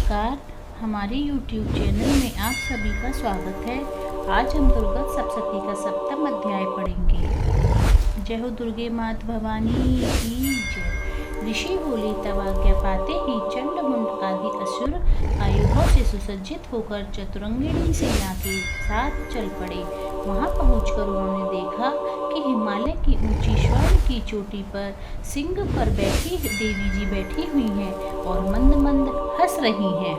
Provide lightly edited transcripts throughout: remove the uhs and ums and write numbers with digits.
नमस्कार। हमारे YouTube channel में आप सभी का स्वागत है। आज हम दुर्गा सप्तशती का 7वां अध्याय पढ़ेंगे। जय हो दुर्गे मात भवानी की जय। ऋषि बोले, तब आज्ञा पाते ही चंड मुंड आदि असुर आयुधों से सुसज्जित होकर चतुरंगिणी सेना के साथ चल पड़े। वहां पहुंचकर उन्होंने देखा कि हिमालय की ऊंची स्वर्ण की चोटी पर सिंह पर बैठी देवी जी बैठी हुई हैं और मंद मंद हंस रही हैं।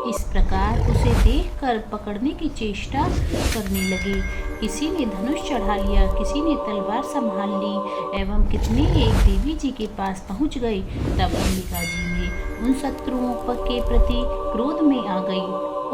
इस प्रकार उसे देखकर पकड़ने की चेष्टा करने लगे। किसी ने धनुष चढ़ा लिया, किसी ने तलवार संभाल ली एवं कितने एक देवी जी के पास पहुंच गए। तब अंबिका जी ने उन शत्रुओं के प्रति क्रोध में आ गई।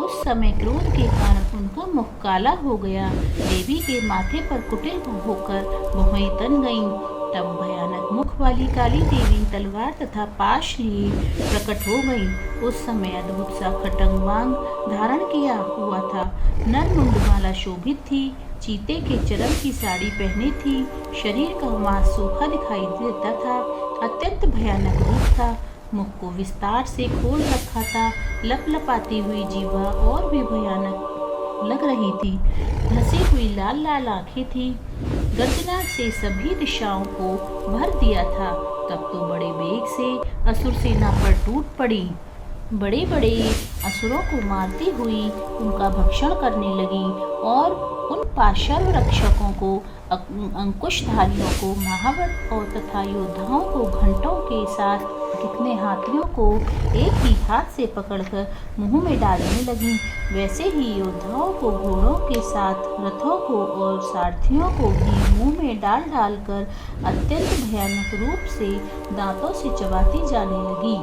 उस समय क्रोध के कारण उनका मुख काला हो गया। देवी के माथे पर कुटिल होकर भौहें तन गईं। तब भयानक मुख वाली काली देवी तलवार तथा पाश लिए प्रकट हो गई। उस समय अद्भुत सा खटंगवांग धारण किया हुआ था। नर मुंडमाला शोभित थी, चीते के चरम की साड़ी पहनी थी। शरीर का मांस सूखा दिखाई देता था। अत्यंत भयानक रूप था। मुख को विस्तार से खोल रखा था। लपलपाती हुई जीवा और भी भयानक लग रही थी। धसी हुई लाल लाल आंखें थी। गर्जना से सभी दिशाओं को भर दिया था। तब तो बड़े वेग से असुर सेना पर टूट पड़ी। बड़े बड़े असुरों को मारती हुई उनका भक्षण करने लगी और उन पाशव रक्षकों को, अंकुशधारियों को, महावत और तथा योद्धाओं को घंटों के साथ कितने हाथियों को एक ही हाथ से पकड़कर मुंह में डालने लगी। वैसे ही योद्धाओं को घोड़ों के साथ रथों को और सारथियों को भी मुंह में डाल डालकर अत्यंत भयानक रूप से दांतों से चबाती जाने लगी।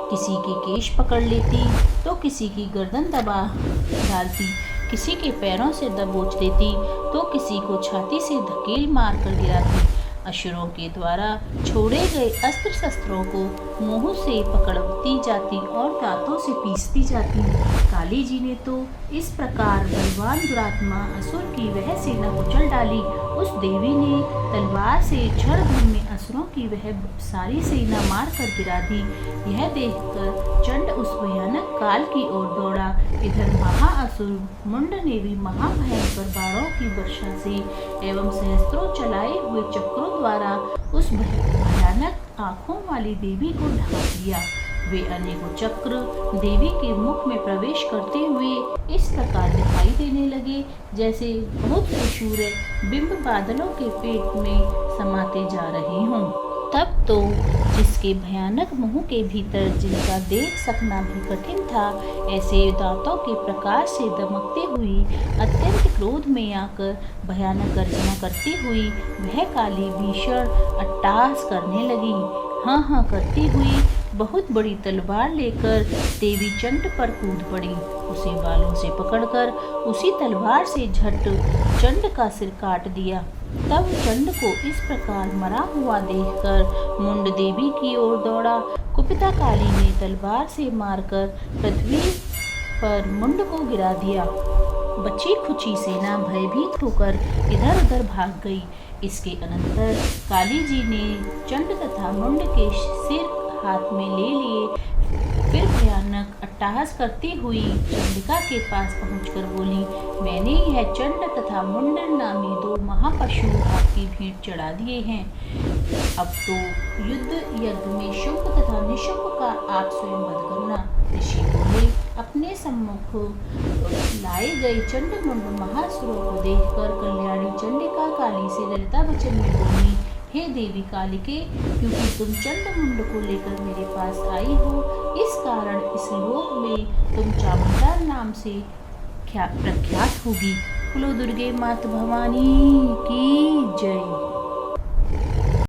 किसी के केश पकड़ लेती तो किसी की गर्दन दबा डालती, किसी के पैरों से दबोच देती तो किसी को छाती से धकेल मार कर गिराती। असुरों के द्वारा छोड़े गए अस्त्र शस्त्रों को मुंह से पकड़ती जाती और दांतों से पीसती जाती। काली जी ने तो इस प्रकार बलवान दुरात्मा असुर की वह सेना कुचल डाली। उस देवी ने तलवार से क्षण भर में असुरों की वह सारी सेना मार कर गिरा दी। यह देखकर चंड उस भयानक काल की ओर दौड़ा। इधर महाअसुर मुंड ने भी महाभयंकर बाणों की वर्षा से एवं सहस्त्रों चलाए हुए चक्रों द्वारा उस भयानक आंखों वाली देवी को ढांक दिया। वे अनेकों चक्र देवी के मुख में प्रवेश करते हुए इस प्रकार दिखाई देने लगे जैसे बहुत से सूर्य बिंब बादलों के पेट में समाते जा रहे हों। तब तो जिसके भयानक मुंह के भीतर जिनका देख सकना भी कठिन था, ऐसे दांतों के प्रकाश से दमकती हुई अत्यंत क्रोध में आकर भयानक गर्जना करती हुई वह काली भीषण अट्टहास करने लगी। हाँ हाँ करती हुई बहुत बड़ी तलवार लेकर देवी चंड पर कूद पड़ी। उसे बालों से पकड़कर उसी तलवार से झट चंड का सिर काट दिया। तब चंड को इस प्रकार मरा हुआ देखकर मुंड देवी की ओर दौड़ा। कुपिता काली ने तलवार से मारकर पृथ्वी पर मुंड को गिरा दिया। बची खुची सेना भयभीत होकर इधर उधर भाग गई। इसके अनंतर काली जी ने चंड तथा मुंड के सिर हाथ में ले लिए। फिर भयानक अट्टहास करती हुई चंडिका के पास पहुंचकर बोली, मैंने यह चंड तथा मुंड नामी दो महापशु आपकी भेंट चढ़ा दिए हैं। अब तो युद्ध यज्ञ में शुंभ तथा निशुंभ का आप स्वयं वध करना। ऋषि बोले, अपने सम्मुख लाए गए चंड मुंड महासुरों को देखकर कल्याणी चंडिका काली से ललिता वचन में बोली, हे देवी कालिके, क्योंकि तुम चंड मुंड को लेकर मेरे पास आई हो, इस कारण इस लोक में तुम चामुंडा नाम से प्रख्यात होगी। बोलो दुर्गे मात भवानी की जय।